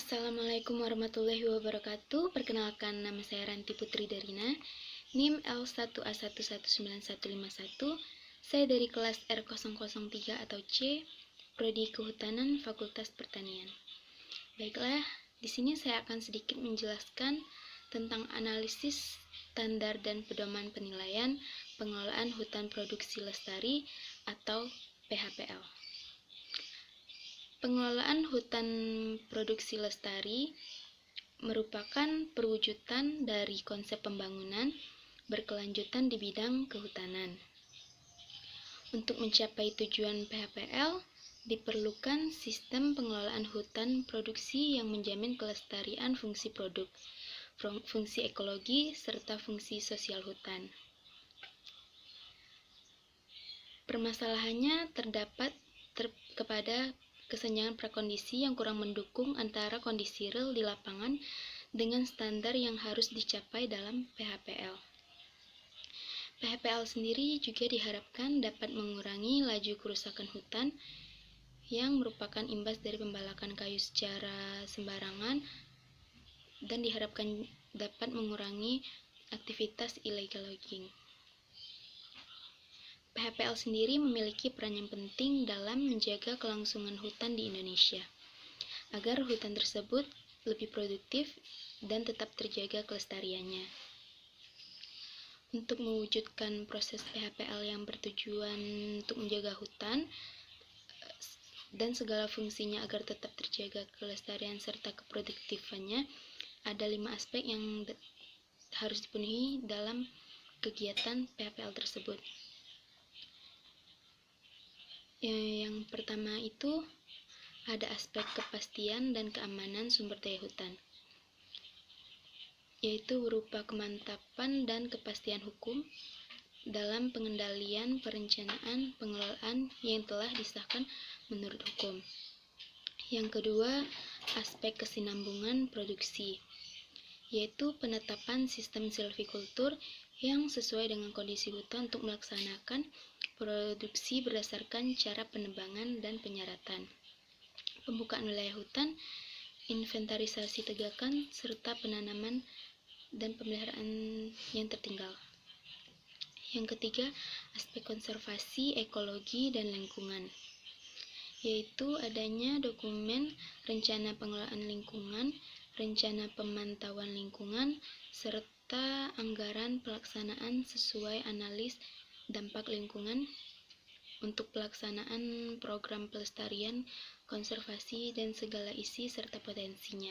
Assalamualaikum warahmatullahi wabarakatuh. Perkenalkan, nama saya Ranti Putri Darina, NIM L1A11951. Saya dari kelas R003 atau C, Prodi Kehutanan, Fakultas Pertanian. Baiklah, di sini saya akan sedikit menjelaskan tentang analisis standar dan pedoman penilaian pengelolaan hutan produksi lestari atau PHPL. Pengelolaan hutan produksi lestari merupakan perwujudan dari konsep pembangunan berkelanjutan di bidang kehutanan. Untuk mencapai tujuan PHPL, diperlukan sistem pengelolaan hutan produksi yang menjamin kelestarian fungsi produk, fungsi ekologi, serta fungsi sosial hutan. Permasalahannya terdapat kepada kesenjangan prakondisi yang kurang mendukung antara kondisi real di lapangan dengan standar yang harus dicapai dalam PHPL. PHPL sendiri juga diharapkan dapat mengurangi laju kerusakan hutan yang merupakan imbas dari pembalakan kayu secara sembarangan dan diharapkan dapat mengurangi aktivitas illegal logging. PHPL sendiri memiliki peran yang penting dalam menjaga kelangsungan hutan di Indonesia, agar hutan tersebut lebih produktif dan tetap terjaga kelestariannya. Untuk mewujudkan proses PHPL yang bertujuan untuk menjaga hutan dan segala fungsinya agar tetap terjaga kelestarian serta keproduktifannya, ada 5 aspek yang harus dipenuhi dalam kegiatan PHPL tersebut. Yang pertama itu ada aspek kepastian dan keamanan sumber daya hutan, yaitu berupa kemantapan dan kepastian hukum dalam pengendalian perencanaan pengelolaan yang telah disahkan menurut hukum. Yang kedua, aspek kesinambungan produksi, yaitu penetapan sistem silvikultur yang sesuai dengan kondisi hutan untuk melaksanakan produksi berdasarkan cara penebangan dan penyaratan, pembukaan wilayah hutan, inventarisasi tegakan, serta penanaman dan pemeliharaan yang tertinggal. Yang ketiga, aspek konservasi, ekologi, dan lingkungan, yaitu adanya dokumen rencana pengelolaan lingkungan, rencana pemantauan lingkungan, serta anggaran pelaksanaan sesuai analis dampak lingkungan untuk pelaksanaan program pelestarian, konservasi, dan segala isi serta potensinya.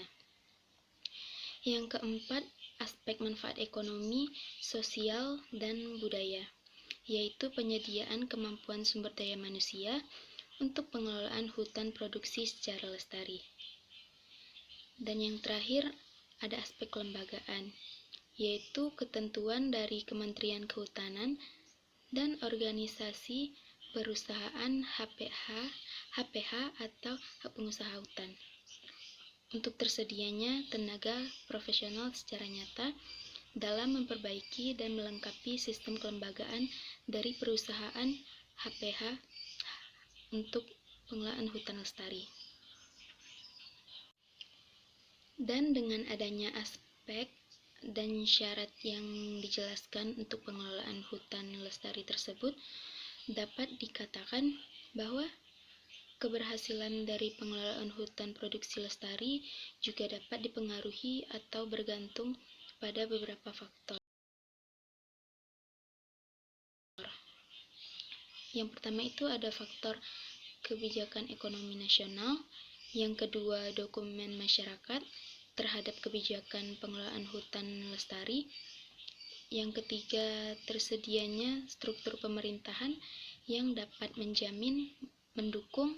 Yang keempat, aspek manfaat ekonomi, sosial, dan budaya, yaitu penyediaan kemampuan sumber daya manusia untuk pengelolaan hutan produksi secara lestari. Dan yang terakhir, ada aspek kelembagaan, yaitu ketentuan dari Kementerian Kehutanan dan organisasi perusahaan HPH atau hak pengusaha hutan, untuk tersedianya tenaga profesional secara nyata dalam memperbaiki dan melengkapi sistem kelembagaan dari perusahaan HPH untuk pengelolaan hutan lestari. Dan dengan adanya aspek dan syarat yang dijelaskan untuk pengelolaan hutan lestari tersebut, dapat dikatakan bahwa keberhasilan dari pengelolaan hutan produksi lestari juga dapat dipengaruhi atau bergantung pada beberapa faktor. Yang pertama itu ada faktor kebijakan ekonomi nasional, yang kedua dokumen masyarakat terhadap kebijakan pengelolaan hutan lestari, yang ketiga tersedianya struktur pemerintahan yang dapat menjamin, mendukung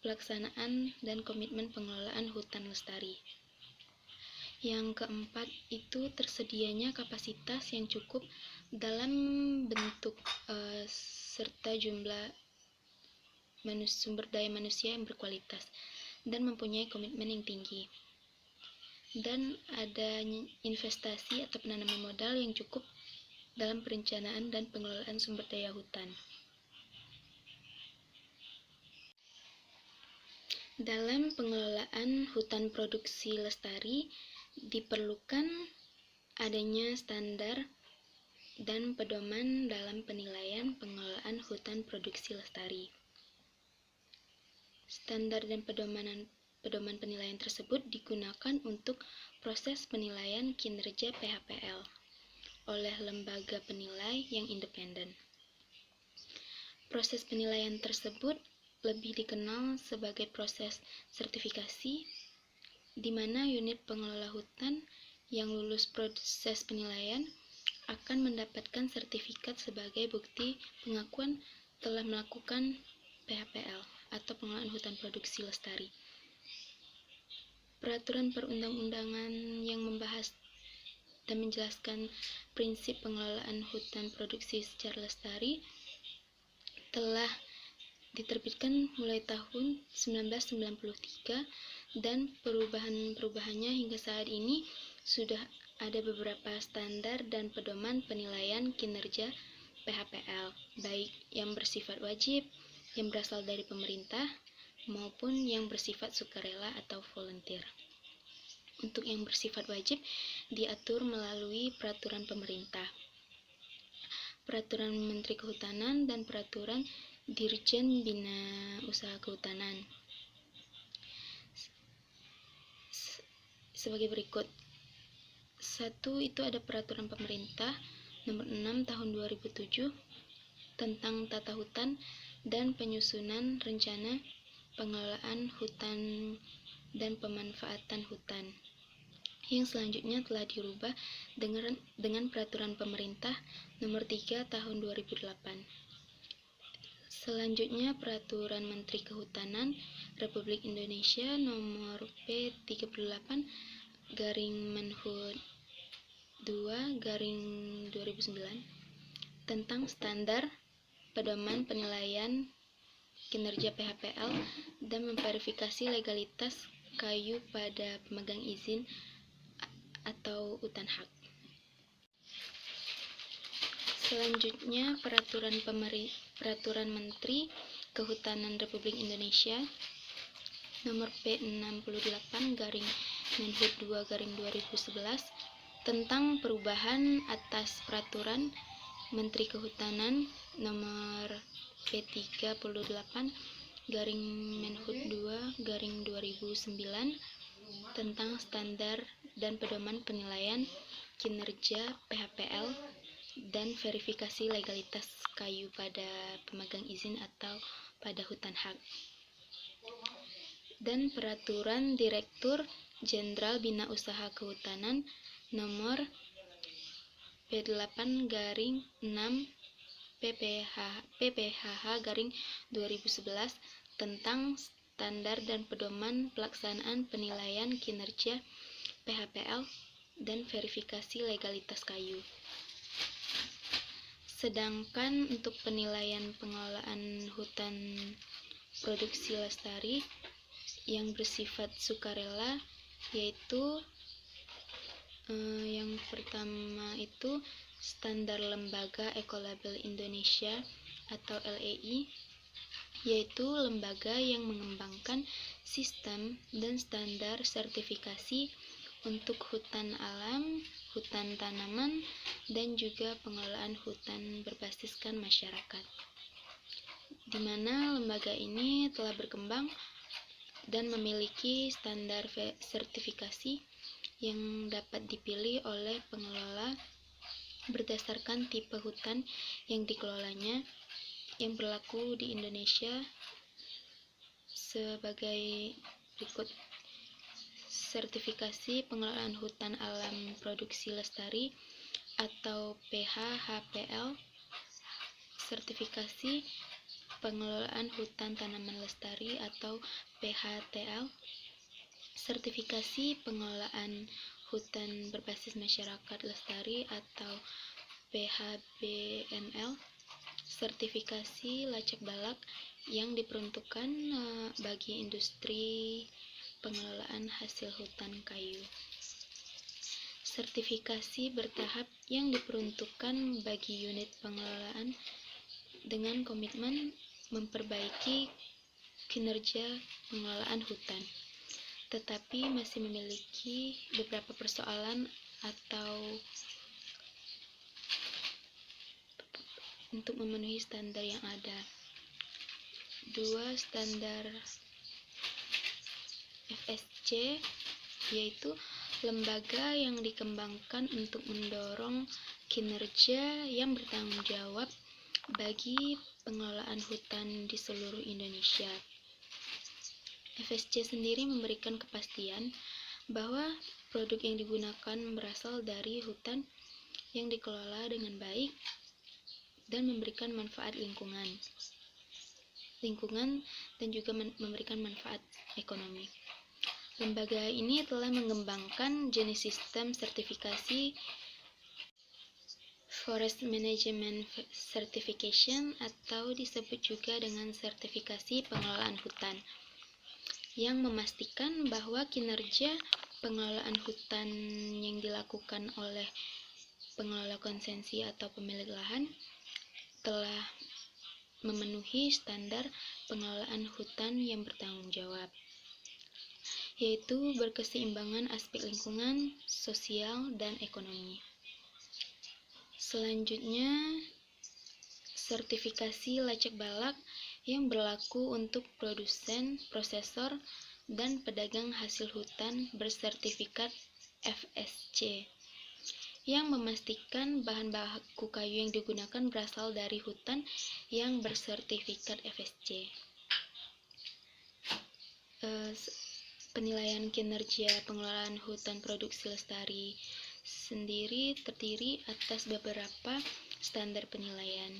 pelaksanaan dan komitmen pengelolaan hutan lestari. Yang keempat itu tersedianya kapasitas yang cukup dalam bentuk serta jumlah sumber daya manusia yang berkualitas dan mempunyai komitmen yang tinggi. Dan ada investasi atau penanaman modal yang cukup dalam perencanaan dan pengelolaan sumber daya hutan. Dalam pengelolaan hutan produksi lestari, diperlukan adanya standar dan pedoman dalam penilaian pengelolaan hutan produksi lestari. Standar dan pedoman penilaian tersebut digunakan untuk proses penilaian kinerja PHPL oleh lembaga penilai yang independen. Proses penilaian tersebut lebih dikenal sebagai proses sertifikasi, di mana unit pengelola hutan yang lulus proses penilaian akan mendapatkan sertifikat sebagai bukti pengakuan telah melakukan PHPL atau pengelolaan hutan produksi lestari. Peraturan perundang-undangan yang membahas dan menjelaskan prinsip pengelolaan hutan produksi secara lestari telah diterbitkan mulai tahun 1993 dan perubahannya hingga saat ini sudah ada beberapa standar dan pedoman penilaian kinerja PHPL, baik yang bersifat wajib, yang berasal dari pemerintah, maupun yang bersifat sukarela atau volunteer. Untuk yang bersifat wajib diatur melalui peraturan pemerintah, peraturan Menteri Kehutanan, dan peraturan Dirjen Bina Usaha Kehutanan. Sebagai berikut. 1. Itu ada peraturan pemerintah nomor 6 tahun 2007 tentang tata hutan dan penyusunan rencana pengelolaan hutan dan pemanfaatan hutan, yang selanjutnya telah dirubah dengan peraturan pemerintah nomor 3 tahun 2008. Selanjutnya peraturan Menteri Kehutanan Republik Indonesia nomor P38/Menhub 2/2009 tentang standar pedoman penilaian kinerja PHPL dan memverifikasi legalitas kayu pada pemegang izin atau hutan hak. Selanjutnya peraturan Menteri Kehutanan Republik Indonesia nomor P68/Menhub 2/2011 tentang perubahan atas peraturan Menteri Kehutanan nomor P38/Menhub 2/2009 tentang standar dan pedoman penilaian kinerja PHPL dan verifikasi legalitas kayu pada pemegang izin atau pada hutan hak. Dan peraturan Direktur Jenderal Bina Usaha Kehutanan nomor P8/6 PPHH/2011 tentang standar dan pedoman pelaksanaan penilaian kinerja PHPL dan verifikasi legalitas kayu. Sedangkan untuk penilaian pengelolaan hutan produksi lestari yang bersifat sukarela, yaitu yang pertama itu Standar Lembaga Ekolabel Indonesia atau LEI, yaitu lembaga yang mengembangkan sistem dan standar sertifikasi untuk hutan alam, hutan tanaman, dan juga pengelolaan hutan berbasiskan masyarakat, di mana lembaga ini telah berkembang dan memiliki standar sertifikasi yang dapat dipilih oleh pengelola berdasarkan tipe hutan yang dikelolanya, yang berlaku di Indonesia sebagai berikut. Sertifikasi pengelolaan hutan alam produksi lestari atau PHHPL, sertifikasi pengelolaan hutan tanaman lestari atau PHTL, sertifikasi pengelolaan hutan berbasis masyarakat lestari atau PHBML, sertifikasi lacak balak yang diperuntukkan bagi industri pengelolaan hasil hutan kayu, sertifikasi bertahap yang diperuntukkan bagi unit pengelolaan dengan komitmen memperbaiki kinerja pengelolaan hutan, tetapi masih memiliki beberapa persoalan atau untuk memenuhi standar yang ada. 2 standar FSC, yaitu lembaga yang dikembangkan untuk mendorong kinerja yang bertanggung jawab bagi pengelolaan hutan di seluruh Indonesia. FSC sendiri memberikan kepastian bahwa produk yang digunakan berasal dari hutan yang dikelola dengan baik dan memberikan manfaat lingkungan dan juga memberikan manfaat ekonomi. Lembaga ini telah mengembangkan jenis sistem sertifikasi Forest Management Certification atau disebut juga dengan sertifikasi pengelolaan hutan, yang memastikan bahwa kinerja pengelolaan hutan yang dilakukan oleh pengelola konsesi atau pemilik lahan telah memenuhi standar pengelolaan hutan yang bertanggung jawab, yaitu berkeseimbangan aspek lingkungan, sosial, dan ekonomi. Selanjutnya, sertifikasi lacak balak yang berlaku untuk produsen, prosesor, dan pedagang hasil hutan bersertifikat FSC, yang memastikan bahan baku kayu yang digunakan berasal dari hutan yang bersertifikat FSC. Penilaian kinerja pengelolaan hutan produksi lestari sendiri terdiri atas beberapa standar penilaian,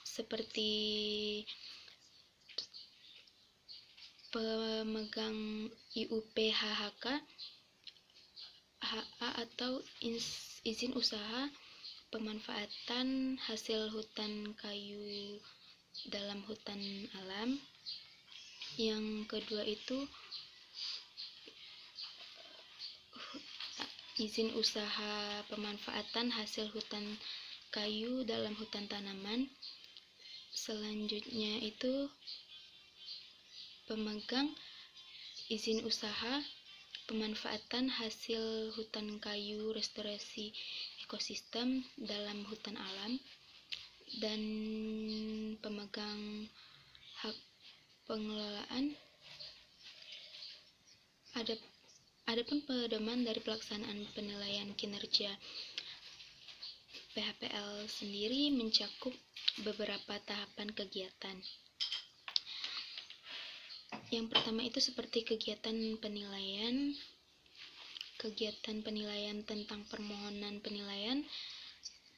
seperti pemegang IUP-HHK, HA atau izin usaha pemanfaatan hasil hutan kayu dalam hutan alam. Yang kedua itu izin usaha pemanfaatan hasil hutan kayu dalam hutan tanaman. Selanjutnya itu pemegang izin usaha pemanfaatan hasil hutan kayu restorasi ekosistem dalam hutan alam, dan pemegang hak pengelolaan. Adapun pedoman dari pelaksanaan penilaian kinerja PHPL sendiri mencakup beberapa tahapan kegiatan. Yang pertama itu seperti kegiatan penilaian tentang permohonan penilaian,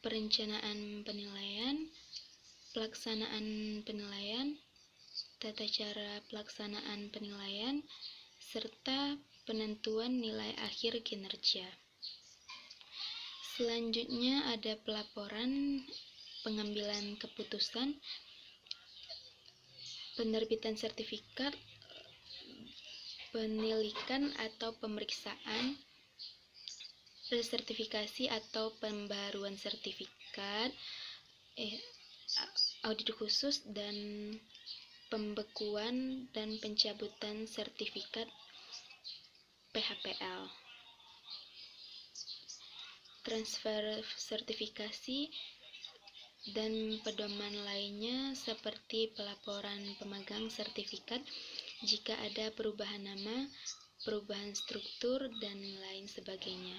perencanaan penilaian, pelaksanaan penilaian, tata cara pelaksanaan penilaian, serta penentuan nilai akhir kinerja. Selanjutnya ada pelaporan, pengambilan keputusan, penerbitan sertifikat, penilikan atau pemeriksaan, resertifikasi atau pembaruan sertifikat, audit khusus, dan pembekuan dan pencabutan sertifikat PHPL. Transfer sertifikasi dan pedoman lainnya seperti pelaporan pemegang sertifikat jika ada perubahan nama, perubahan struktur, dan lain sebagainya,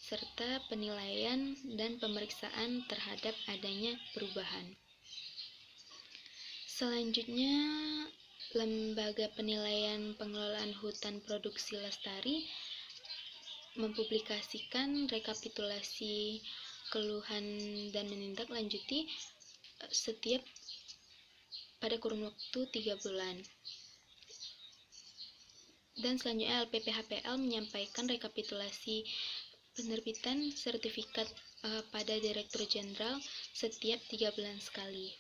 serta penilaian dan pemeriksaan terhadap adanya perubahan. Selanjutnya, lembaga penilaian pengelolaan hutan produksi lestari mempublikasikan rekapitulasi keluhan dan menindaklanjuti setiap pada kurun waktu 3 bulan. Dan selanjutnya LPPHPL menyampaikan rekapitulasi penerbitan sertifikat pada Direktur Jenderal setiap 3 bulan sekali.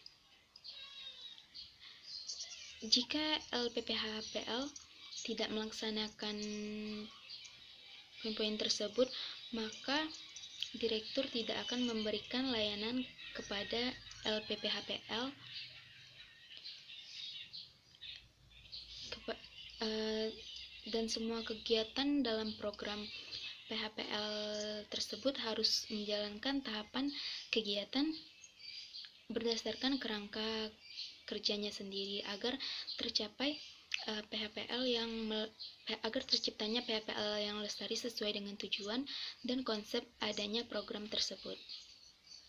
Jika LPPHPL tidak melaksanakan poin-poin tersebut, maka Direktur tidak akan memberikan layanan kepada LPPHPL dan semua kegiatan dalam program PHPL tersebut harus menjalankan tahapan kegiatan berdasarkan kerangka kerjanya sendiri agar tercapai agar terciptanya PHPL yang lestari sesuai dengan tujuan dan konsep adanya program tersebut.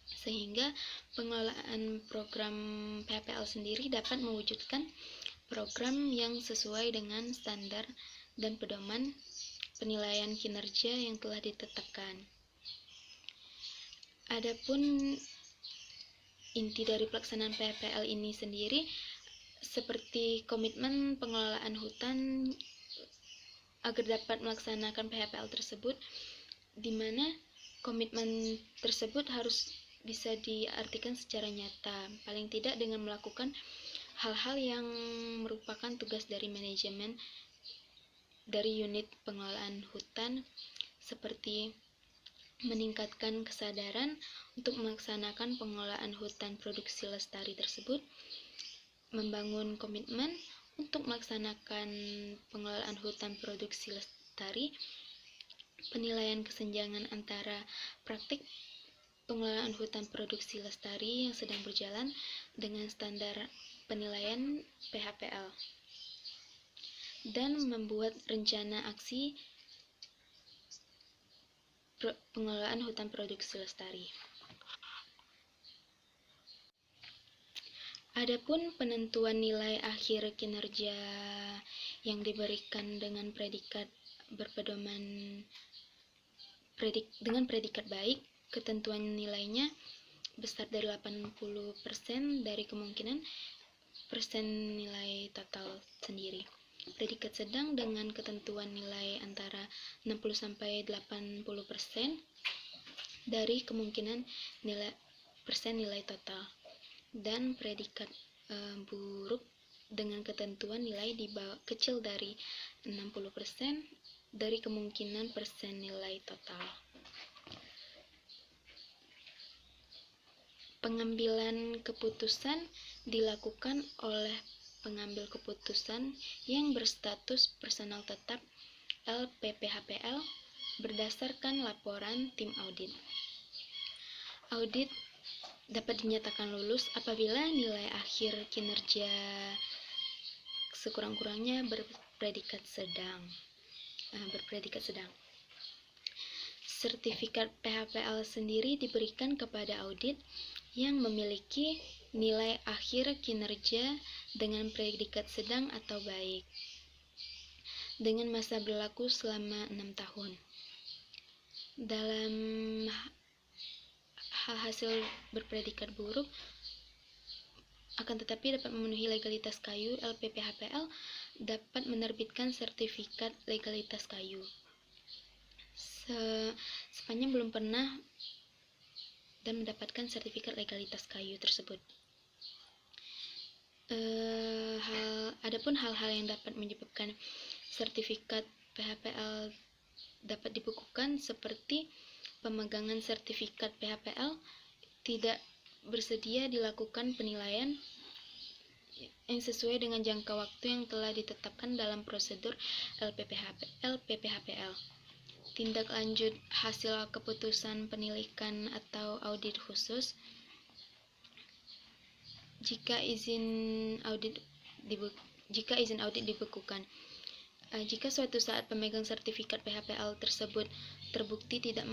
Sehingga pengelolaan program PHPL sendiri dapat mewujudkan program yang sesuai dengan standar dan pedoman penilaian kinerja yang telah ditetapkan. Adapun inti dari pelaksanaan PHPL ini sendiri seperti komitmen pengelolaan hutan agar dapat melaksanakan PHPL tersebut, di mana komitmen tersebut harus bisa diartikan secara nyata, paling tidak dengan melakukan hal-hal yang merupakan tugas dari manajemen dari unit pengelolaan hutan, seperti meningkatkan kesadaran untuk melaksanakan pengelolaan hutan produksi lestari tersebut, membangun komitmen untuk melaksanakan pengelolaan hutan produksi lestari, penilaian kesenjangan antara praktik pengelolaan hutan produksi lestari yang sedang berjalan dengan standar penilaian PHPL, dan membuat rencana aksi pengelolaan hutan produksi lestari. Adapun penentuan nilai akhir kinerja yang diberikan dengan predikat berpedoman dengan predikat baik, ketentuan nilainya besar dari 80% dari kemungkinan persen nilai total sendiri. Predikat sedang dengan ketentuan nilai antara 60-80% dari kemungkinan nilai total, dan predikat buruk dengan ketentuan nilai kecil dari 60% dari kemungkinan persen nilai total. Pengambilan keputusan dilakukan oleh pengambil keputusan yang berstatus personal tetap LPPHPL berdasarkan laporan tim audit. Audit dapat dinyatakan lulus apabila nilai akhir kinerja sekurang-kurangnya berpredikat sedang. Sertifikat PHPL sendiri diberikan kepada audit yang memiliki nilai akhir kinerja dengan predikat sedang atau baik, dengan masa berlaku selama 6 tahun. Dalam hal hasil berpredikat buruk, akan tetapi dapat memenuhi legalitas KAYU, LPPHPL dapat menerbitkan sertifikat legalitas KAYU. Sepanjang belum pernah dan mendapatkan sertifikat legalitas KAYU tersebut. Adapun hal-hal yang dapat menyebabkan sertifikat PHPL dapat dibekukan seperti pemegangan sertifikat PHPL tidak bersedia dilakukan penilaian yang sesuai dengan jangka waktu yang telah ditetapkan dalam prosedur LPPHPL. Tindak lanjut hasil keputusan penilaian atau audit khusus. Jika izin audit dibekukan, jika suatu saat pemegang sertifikat PHPL tersebut terbukti tidak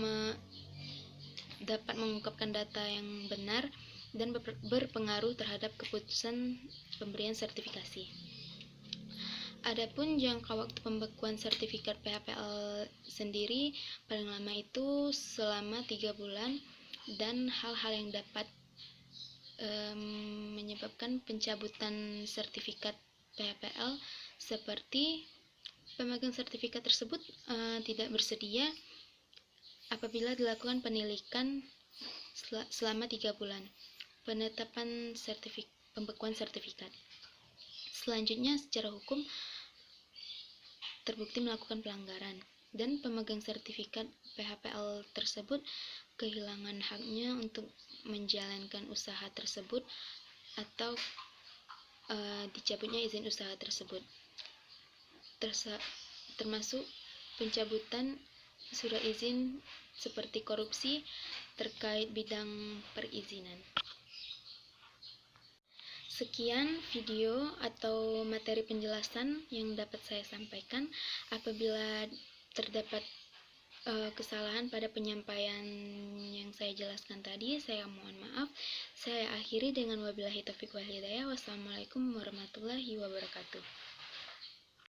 dapat mengungkapkan data yang benar dan berpengaruh terhadap keputusan pemberian sertifikasi. Adapun jangka waktu pembekuan sertifikat PHPL sendiri paling lama itu selama 3 bulan, dan hal-hal yang dapat menyebabkan pencabutan sertifikat PHPL seperti pemegang sertifikat tersebut tidak bersedia apabila dilakukan penilaian selama 3 bulan. Penetapan pembekuan sertifikat. Selanjutnya, secara hukum terbukti melakukan pelanggaran dan pemegang sertifikat PHPL tersebut kehilangan haknya untuk menjalankan usaha tersebut atau dicabutnya izin usaha tersebut. termasuk pencabutan surat izin seperti korupsi terkait bidang perizinan. Sekian video atau materi penjelasan yang dapat saya sampaikan. Apabila terdapat kesalahan pada penyampaian yang saya jelaskan tadi, saya mohon maaf. Saya akhiri dengan wabillahi taufiq wal hidayah. Wassalamualaikum warahmatullahi wabarakatuh.